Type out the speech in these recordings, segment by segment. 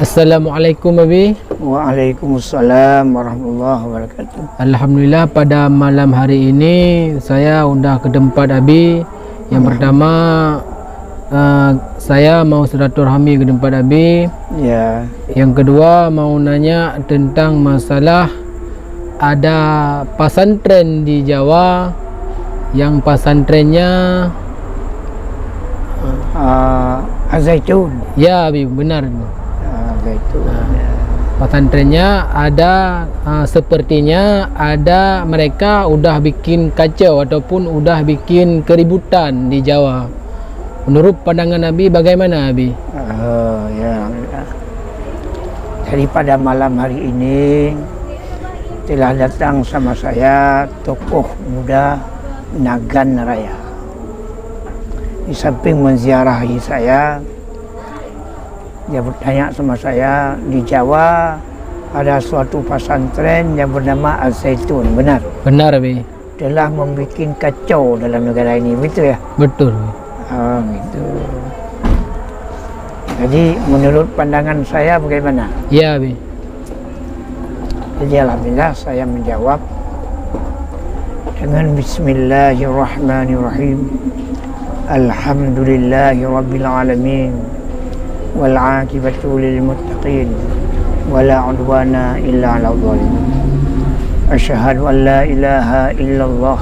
Assalamualaikum Abi. Waalaikumsalam warahmatullahi wabarakatuh. Alhamdulillah pada malam hari ini saya udah ke tempat Abi. Yang pertama saya mau silaturahmi ke tempat Abi. Ya. Yang kedua mau nanya tentang masalah ada pesantren di Jawa yang pesantrennya Zaitun. ya Abi, benar. Zaitun. Pesantrennya ada sepertinya ada mereka udah bikin kacau ataupun udah bikin keributan di Jawa. Menurut pandangan Abi bagaimana Abi? Ya. Jadi pada malam hari ini telah datang sama saya tokoh muda Nagan Raya. Di samping menziarahi saya, dia bertanya sama saya, di Jawa ada suatu pesantren yang bernama Zaitun, benar? Benar Abi. Telah membuat kacau dalam negara ini, betul ya? Betul. Gitu. Jadi menurut pandangan saya bagaimana? Ya Abi. Jadi alhamdulillah saya menjawab dengan Bismillahirrahmanirrahim. Alhamdulillahi Rabbil Alamin. والعاقبة للمتقين ولا عدوان إلا على الظالمين أشهد أن لا إله إلا الله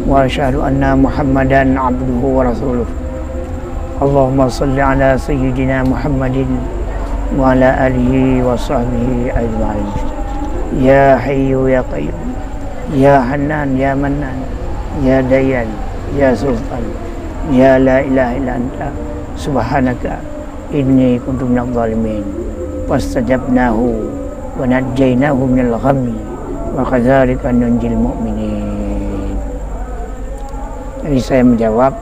وأشهد أن محمدا عبده ورسوله اللهم صل على سيدنا محمد وعلى آله وصحبه أجمعين يا حي يا قيوم يا حنان يا منان يا ديان يا سلطان يا لا إله إلا أنت سبحانك inni kuntu minadh dhalimin fastajabnahu wa najjaynahu minal ghammi wa kadzalika nunjil mu'minin. Jadi saya menjawab,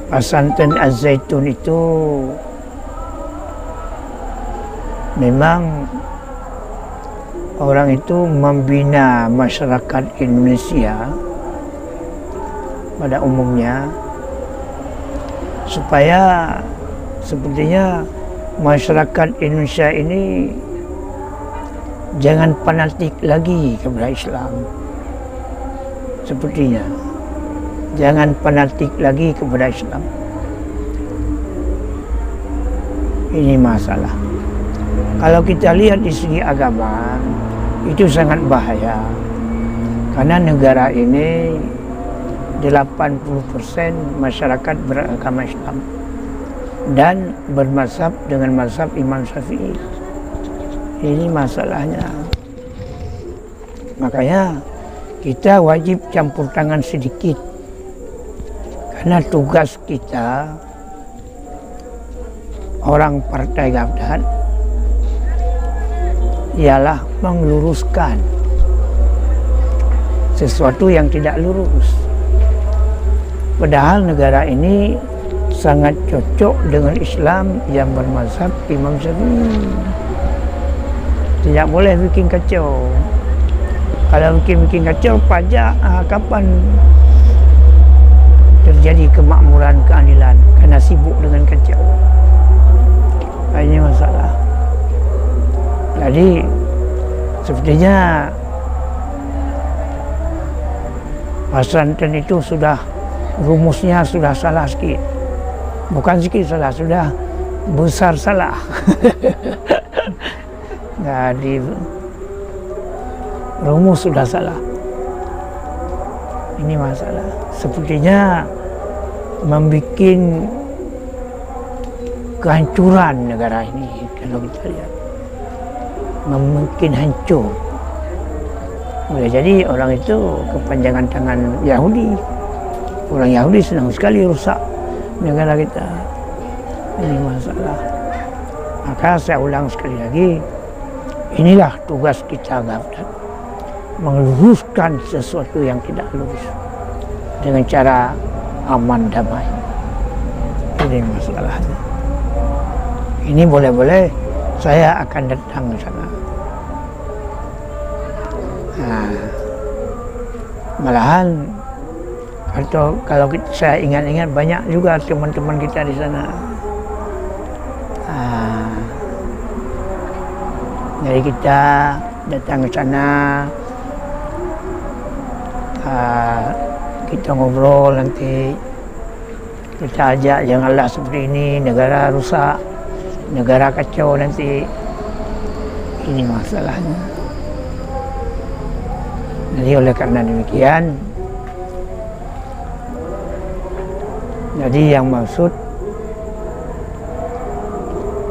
pesantren Az-Zaitun itu memang orang itu membina masyarakat Indonesia pada umumnya supaya sepertinya masyarakat Indonesia ini jangan fanatik lagi kepada Islam. Sepertinya jangan fanatik lagi kepada Islam. Ini masalah. Kalau kita lihat di segi agama itu sangat bahaya. Karena negara ini 80% masyarakat beragama Islam dan bermazhab dengan mazhab Imam Syafi'i. Ini masalahnya. Makanya kita wajib campur tangan sedikit, karena tugas kita orang Partai Gabdat ialah meluruskan sesuatu yang tidak lurus. Padahal negara ini sangat cocok dengan Islam yang bermazhab Imam Syafi'i. Tidak boleh bikin kacau. Kalau bikin kacau, pajak kapan terjadi kemakmuran, keadilan? Karena sibuk dengan kacau. Ini masalah. Jadi sepertinya pesantren itu sudah rumusnya sudah salah sikit. Bukan sikit salah, sudah besar salah. Jadi rumus sudah salah. Ini masalah. Sepertinya membuat kehancuran negara ini. Kalau kita lihat, membuat hancur. Boleh jadi orang itu kepanjangan tangan Yahudi. Orang Yahudi senang sekali rusak negara kita. Ini masalah. Maka saya ulang sekali lagi, inilah tugas kita Gabdat, meluruskan sesuatu yang tidak lurus dengan cara aman damai. Ini masalahnya. Ini boleh-boleh saya akan datang ke sana. Malahan atau kalau saya ingat-ingat banyak juga teman-teman kita di sana. Jadi kita datang ke sana, kita ngobrol nanti, kita ajak janganlah seperti ini, negara rusak, negara kacau nanti, ini masalahnya. Jadi oleh karena demikian, jadi yang maksud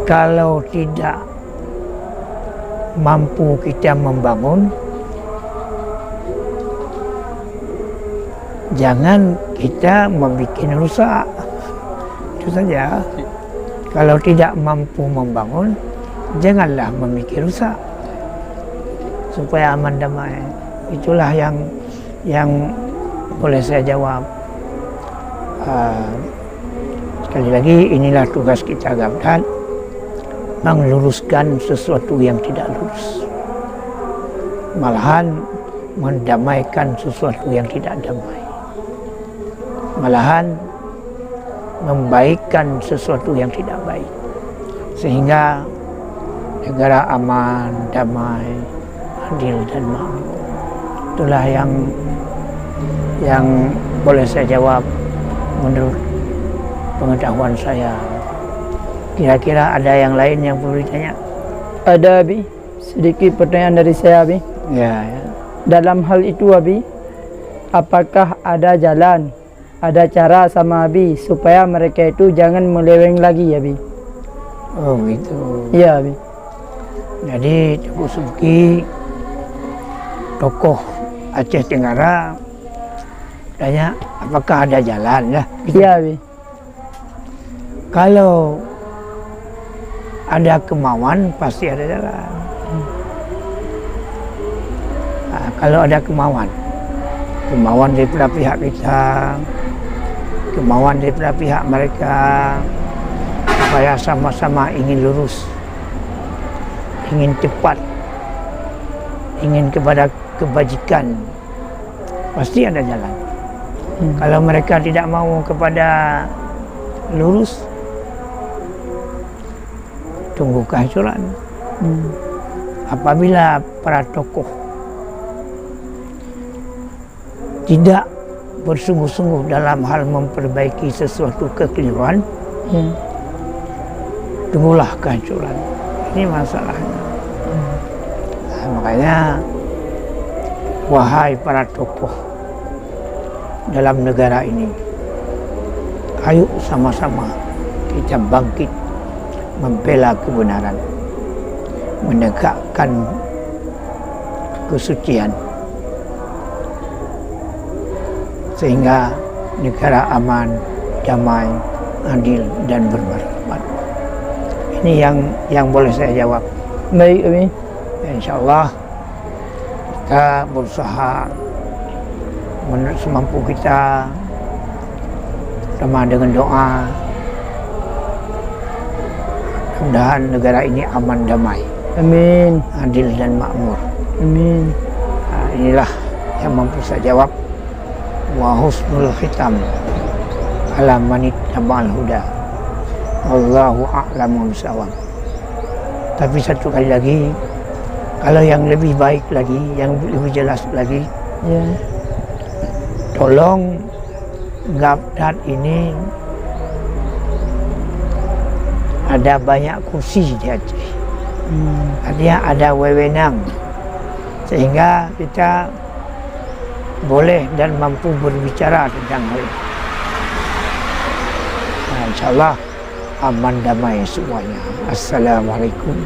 kalau tidak mampu kita membangun, jangan kita membuat rusak. Itu saja. Kalau tidak mampu membangun, janganlah membuat rusak, supaya aman damai. Itulah yang boleh saya jawab. Sekali lagi, inilah tugas kita Gapdat, meluruskan sesuatu yang tidak lurus, malahan mendamaikan sesuatu yang tidak damai, malahan membaikkan sesuatu yang tidak baik, sehingga negara aman, damai, adil dan makmur. Itulah yang boleh saya jawab menurut pengetahuan saya. Kira-kira ada yang lain yang perlu ditanya? Ada, Abi. Sedikit pertanyaan dari saya, Abi. Ya. Dalam hal itu, Abi, apakah ada jalan, ada cara sama Abi supaya mereka itu jangan meleweng lagi, Abi? Oh gitu. Iya, Abi. Jadi Tengku Subki, tokoh Aceh Tenggara, tanya apakah ada jalan ya? Iya, Abi. Kalau ada kemauan pasti ada jalan. Kalau ada kemauan daripada pihak kita, kemauan daripada pihak mereka, supaya sama-sama ingin lurus, ingin cepat, ingin kepada kebajikan, pasti ada jalan. Kalau mereka tidak mau kepada lurus, tunggu kehancuran. Apabila para tokoh tidak bersungguh-sungguh dalam hal memperbaiki sesuatu kekeliruan, tunggulah kehancuran. Ini masalahnya. Makanya, wahai para tokoh dalam negara ini, ayo sama-sama kita bangkit membela kebenaran, menegakkan kesucian, sehingga negara aman, damai, adil dan bermartabat. Ini yang boleh saya jawab. Baik, Abi. InsyaAllah kita berusaha menurut semampu kita, sama dengan doa, mudah-mudahan negara ini aman, damai, Amin. adil dan makmur. Amin. Inilah yang mampu saya jawab. Wa husnul khitam ala man ittaba'al huda. Wallahu a'lamu bishawab. Tapi satu kali lagi, kalau yang lebih baik lagi, yang lebih jelas lagi, Ya. tolong Gapdat ini ada banyak kursi di Aceh. Artinya ada wewenang, sehingga kita boleh dan mampu berbicara tentang hal ini. InsyaAllah aman damai semuanya. Assalamualaikum.